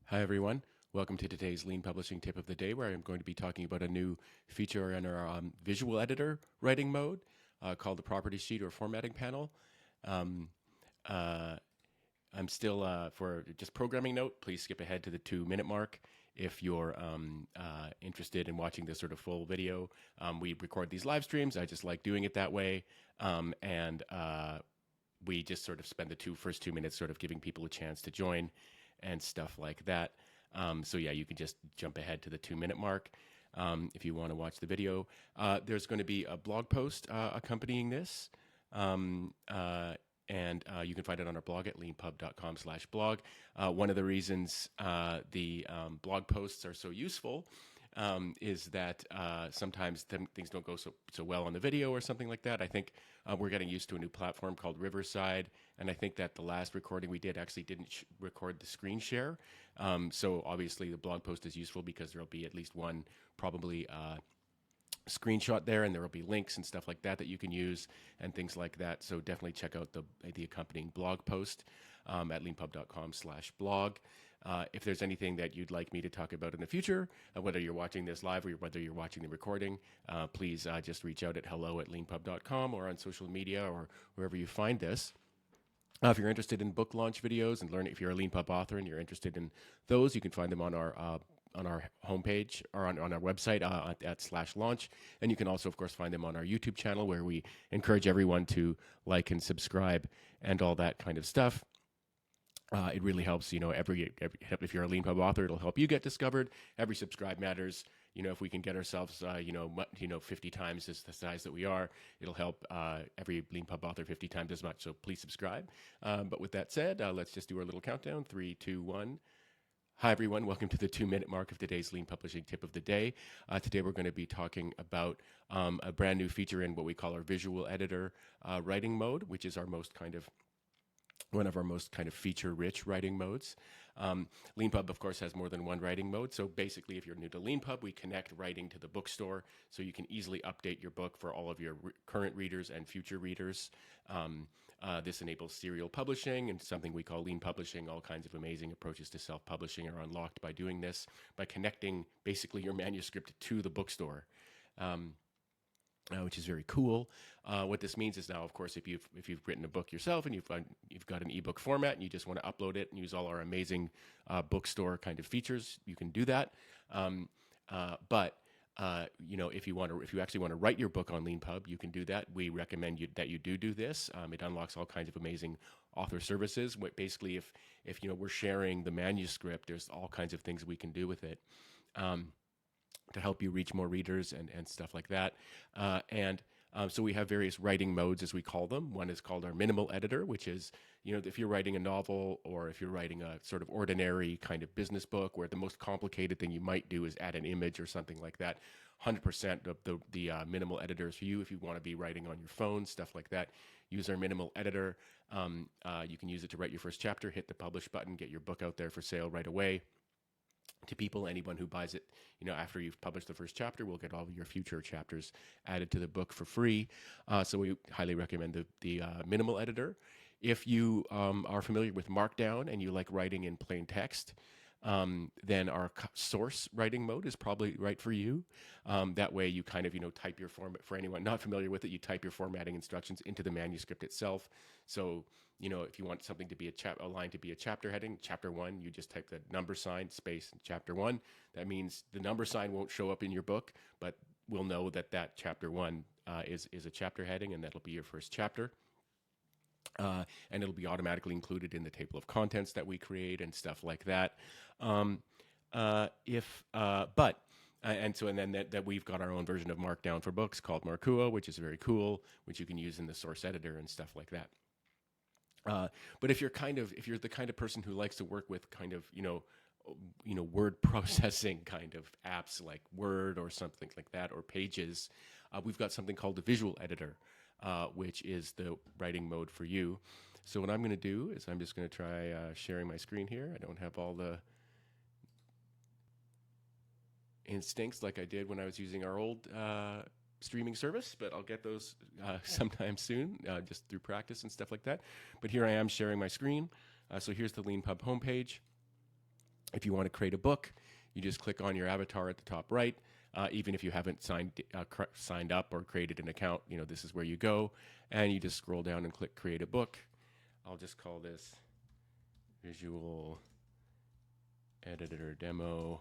Hi, everyone. Welcome to today's Lean Publishing Tip of the Day, where I'm going to be talking about a new feature in our visual editor writing mode called the property sheet or formatting panel. Um, uh, I'm still, for just programming note, please skip ahead to the 2 minute mark. If you're interested in watching this sort of full video, we record these live streams. I just like doing it that way. And we just sort of spend the first 2 minutes sort of giving people a chance to join and stuff like that. So yeah, you can just jump ahead to the 2 minute mark if you want to watch the video. There's going to be a blog post accompanying this. And you can find it on our blog at leanpub.com/blog. One of the reasons the blog posts are so useful is that sometimes things don't go so well on the video or something like that. I think we're getting used to a new platform called Riverside, and I think that the last recording we did actually didn't record the screen share. So obviously the blog post is useful because there'll be at least one probably screenshot there, and there will be links and stuff like that that you can use and things like that. So definitely check out the accompanying blog post at leanpub.com/blog. If there's anything that you'd like me to talk about in the future, whether you're watching this live or whether you're watching the recording, please just reach out at hello@leanpub.com or on social media or wherever you find this. If you're interested in book launch videos and learn, if you're a Leanpub author and you're interested in those, you can find them on our homepage or on our website at /launch. And you can also, of course, find them on our YouTube channel, where we encourage everyone to like and subscribe and all that kind of stuff. It really helps, if you're a Leanpub author, it'll help you get discovered. Every subscribe matters. If we can get ourselves, 50 times as the size that we are, it'll help every Leanpub author 50 times as much. So please subscribe. But with that said, let's just do our little countdown. 3, 2, 1. Hi, everyone. Welcome to the 2 minute mark of today's Lean Publishing Tip of the Day. Today, we're going to be talking about a brand new feature in what we call our visual editor writing mode, which is one of our most kind of feature-rich writing modes. Leanpub, of course, has more than one writing mode. So basically, if you're new to Leanpub, we connect writing to the bookstore, so you can easily update your book for all of your current readers and future readers. This enables serial publishing and something we call lean publishing. All kinds of amazing approaches to self-publishing are unlocked by doing this, by connecting basically your manuscript to the bookstore. Which is very cool. What this means is now, of course, if you've written a book yourself and you've got an ebook format and you just want to upload it and use all our amazing bookstore kind of features, you can do that. But if you actually want to write your book on Leanpub, you can do that. We recommend that you do this. It unlocks all kinds of amazing author services. Basically, if we're sharing the manuscript, there's all kinds of things we can do with it. To help you reach more readers and stuff like that. So we have various writing modes, as we call them. One is called our minimal editor, which is, if you're writing a novel or if you're writing a sort of ordinary kind of business book where the most complicated thing you might do is add an image or something like that, 100% of the minimal editor is for you. If you want to be writing on your phone, stuff like that, use our minimal editor. You can use it to write your first chapter, hit the publish button, get your book out there for sale right away. To people, anyone who buys it, after you've published the first chapter, will get all of your future chapters added to the book for free. So we highly recommend the minimal editor. If you are familiar with Markdown and you like writing in plain text, then our source writing mode is probably right for you. That way you kind of, type your format. For anyone not familiar with it, you type your formatting instructions into the manuscript itself. So, if you want something to be a line to be a chapter heading, chapter 1, you just type the number sign, space, chapter 1. That means the number sign won't show up in your book, but we'll know that chapter 1 is a chapter heading, and that'll be your first chapter. And it'll be automatically included in the table of contents that we create and stuff like that. And then that we've got our own version of Markdown for books called Markua, which is very cool, which you can use in the source editor and stuff like that. But if you're the kind of person who likes to work with kind of, word processing kind of apps like Word or something like that, or Pages, we've got something called the visual editor, which is the writing mode for you. So what I'm going to do is I'm just going to try sharing my screen here. I don't have all the instincts like I did when I was using our old streaming service, but I'll get those sometime soon, just through practice and stuff like that. But here I am sharing my screen. So here's the Leanpub homepage. If you want to create a book, you just click on your avatar at the top right. Even if you haven't signed up or created an account, this is where you go, and you just scroll down and click create a book. I'll just call this visual editor demo,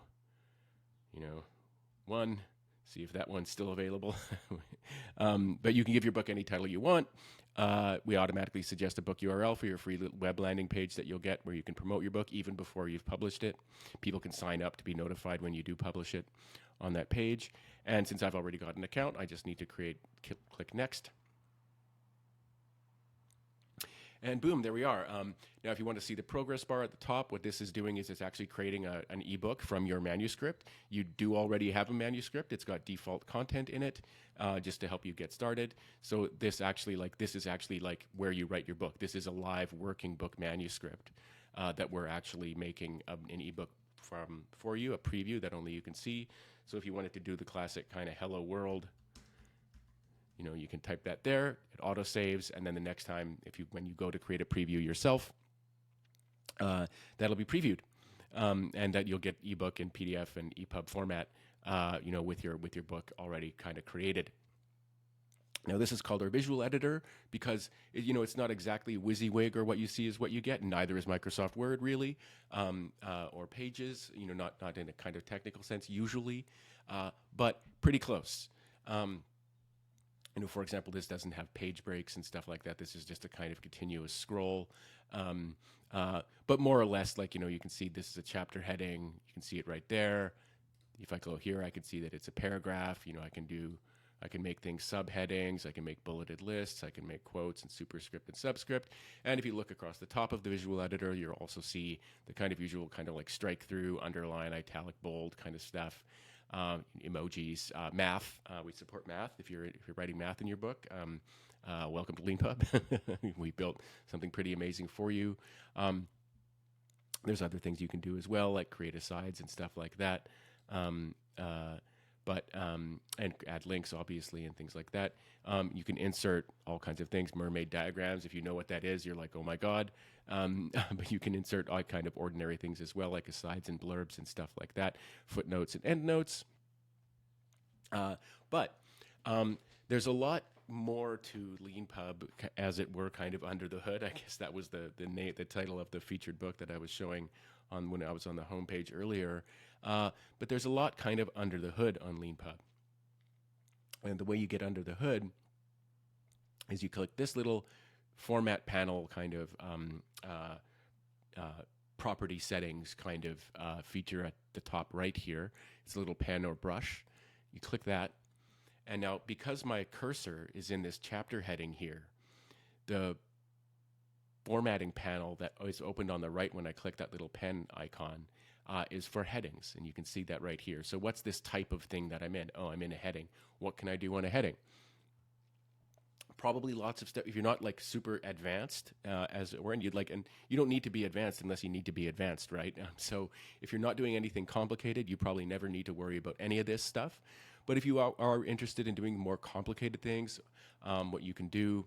1. See if that one's still available. But you can give your book any title you want. We automatically suggest a book URL for your free web landing page that you'll get where you can promote your book even before you've published it. People can sign up to be notified when you do publish it on that page. And since I've already got an account, I just need to click next. And boom, there we are. Now, if you want to see the progress bar at the top, what this is doing is it's actually creating an ebook from your manuscript. You do already have a manuscript. It's got default content in it, just to help you get started. So this is actually like where you write your book. This is a live working book manuscript that we're actually making an ebook for you, a preview that only you can see. So if you wanted to do the classic kind of hello world, you can type that there, it auto saves, and then the next time when you go to create a preview yourself, that'll be previewed, and that you'll get ebook and PDF and EPUB format, with your book already kind of created. Now this is called our visual editor because it's not exactly WYSIWYG or what you see is what you get, and neither is Microsoft Word really, or Pages, not in a kind of technical sense usually, but pretty close. For example, this doesn't have page breaks and stuff like that. This is just a kind of continuous scroll. But more or less, like, you can see this is a chapter heading. You can see it right there. If I go here, I can see that it's a paragraph. I can make things subheadings. I can make bulleted lists. I can make quotes and superscript and subscript. And if you look across the top of the visual editor, you'll also see the kind of usual kind of like strike through, underline, italic, bold kind of stuff. Emojis, math. We support math. If you're writing math in your book, welcome to Leanpub. We built something pretty amazing for you. There's other things you can do as well, like create asides and stuff like that. And add links, obviously, and things like that. You can insert all kinds of things, mermaid diagrams. If you know what that is, you're like, oh my God. But you can insert all kind of ordinary things as well, like asides and blurbs and stuff like that, footnotes and endnotes. But there's a lot more to Leanpub, as it were, kind of under the hood. I guess that was the title of the featured book that I was showing on when I was on the homepage earlier. But there's a lot kind of under the hood on Leanpub. And the way you get under the hood is you click this little format panel kind of property settings kind of feature at the top right here. It's a little pen or brush. You click that. And now, because my cursor is in this chapter heading here, the formatting panel that is opened on the right when I click that little pen icon is for headings, and you can see that right here. So what's this type of thing that I'm in? Oh, I'm in a heading. What can I do on a heading? Probably lots of stuff. If you're not like super advanced, as it were, and you don't need to be advanced unless you need to be advanced, right? So if you're not doing anything complicated, you probably never need to worry about any of this stuff. But if you are interested in doing more complicated things, what you can do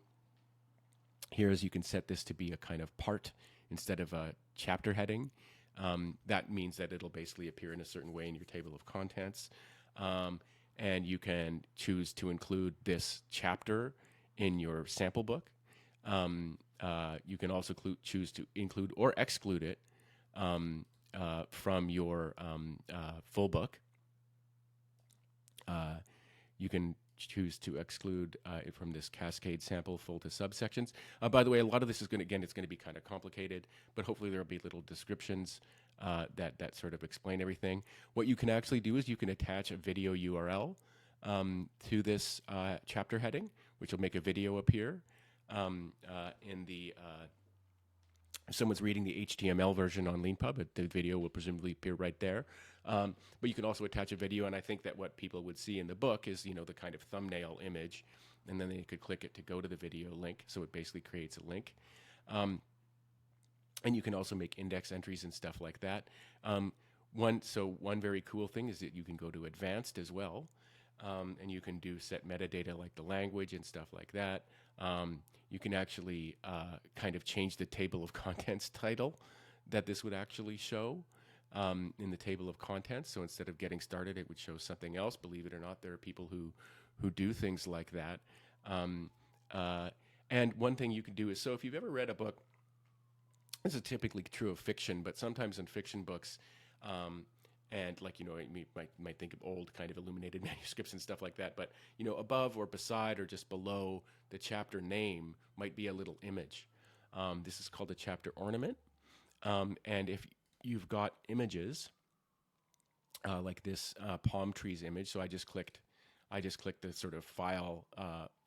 here is you can set this to be a kind of part instead of a chapter heading. That means that it'll basically appear in a certain way in your table of contents. And you can choose to include this chapter in your sample book. You can also choose to include or exclude it from your full book. You can choose to exclude from this cascade sample full to subsections. By the way, a lot of this is it's going to be kind of complicated, but hopefully there will be little descriptions that sort of explain everything. What you can actually do is you can attach a video URL to this chapter heading, which will make a video appear in the if someone's reading the HTML version on Leanpub, the video will presumably appear right there. But you can also attach a video, and I think that what people would see in the book is, the kind of thumbnail image, and then they could click it to go to the video link, so it basically creates a link. And you can also make index entries and stuff like that. One very cool thing is that you can go to advanced as well, and you can set metadata like the language and stuff like that. You can actually kind of change the table of contents title that this would actually show. in the table of contents. So instead of getting started, it would show something else. Believe it or not, there are people who do things like that. And one thing you can do is, so if you've ever read a book, this is typically true of fiction, but sometimes in fiction books, and like, you might think of old kind of illuminated manuscripts and stuff like that, but, above or beside or just below the chapter name might be a little image. This is called a chapter ornament. And if you've got images like this palm trees image, so I just clicked the sort of file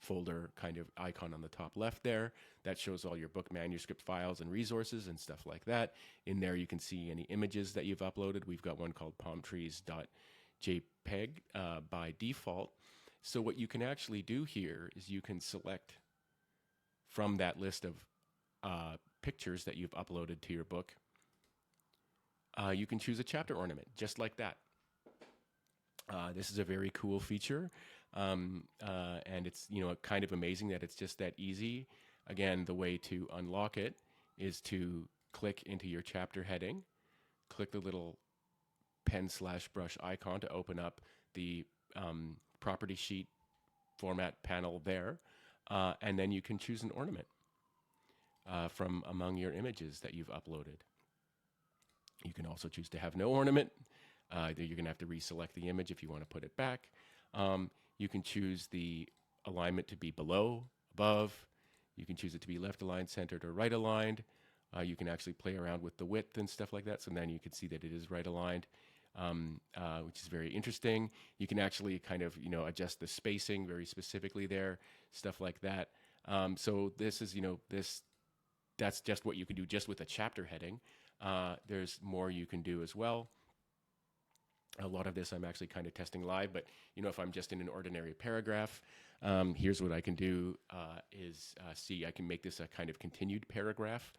folder kind of icon on the top left there. That shows all your book manuscript files and resources and stuff like that. In there you can see any images that you've uploaded. We've got one called palmtrees.jpg by default. So what you can actually do here is you can select from that list of pictures that you've uploaded to your book. You can choose a chapter ornament, just like that. This is a very cool feature, and it's kind of amazing that it's just that easy. Again, the way to unlock it is to click into your chapter heading, click the little pen/brush icon to open up the property sheet format panel there, and then you can choose an ornament from among your images that you've uploaded. You can also choose to have no ornament. You're going to have to reselect the image if you want to put it back. You can choose the alignment to be below, above. You can choose it to be left aligned, centered, or right aligned. You can actually play around with the width and stuff like that, so then you can see that it is right aligned, which is very interesting. You can actually kind of adjust the spacing very specifically there, stuff like that. So this is that's just what you can do just with a chapter heading. There's more you can do as well. A lot of this I'm actually kind of testing live, but if I'm just in an ordinary paragraph, here's what I can do see, I can make this a kind of continued paragraph.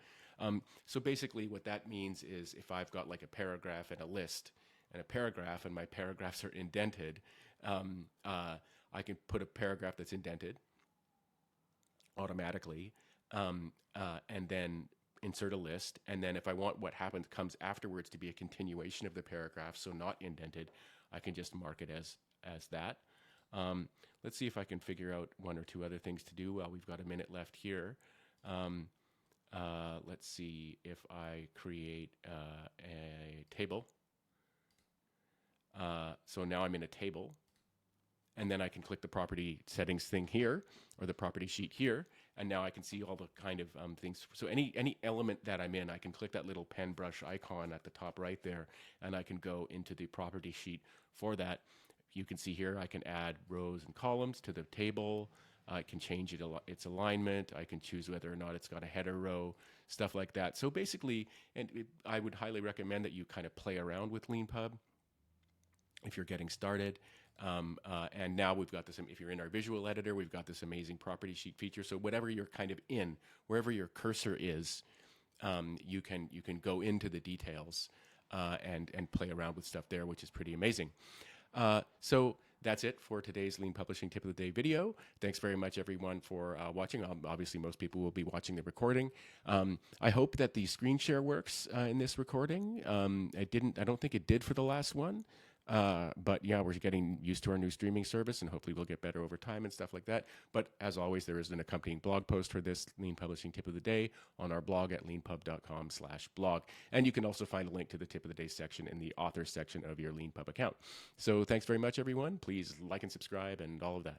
So basically what that means is if I've got like a paragraph and a list and a paragraph and my paragraphs are indented, I can put a paragraph that's indented automatically, and then insert a list, and then if I want what comes afterwards to be a continuation of the paragraph, so not indented, I can just mark it as that. Let's see if I can figure out one or two other things to do while we've got a minute left here. Let's see if I create a table. So now I'm in a table, and then I can click the property settings thing here, or the property sheet here, and now I can see all the kind of things. So any element that I'm in, I can click that little pen brush icon at the top right there, and I can go into the property sheet for that. You can see here I can add rows and columns to the table. I can change its alignment. I can choose whether or not it's got a header row, stuff like that. So basically, I would highly recommend that you kind of play around with Leanpub if you're getting started. And now we've got this, if you're in our visual editor, we've got this amazing property sheet feature. So whatever you're kind of in, wherever your cursor is, you can go into the details and play around with stuff there, which is pretty amazing. So that's it for today's Lean Publishing Tip of the Day video. Thanks very much, everyone, for watching. Obviously, most people will be watching the recording. I hope that the screen share works in this recording. I don't think it did for the last one. But yeah, we're getting used to our new streaming service, and hopefully we'll get better over time and stuff like that. But as always, there is an accompanying blog post for this Lean Publishing Tip of the Day on our blog at leanpub.com/blog. And you can also find a link to the Tip of the Day section in the author section of your Leanpub account. So thanks very much, everyone. Please like and subscribe and all of that.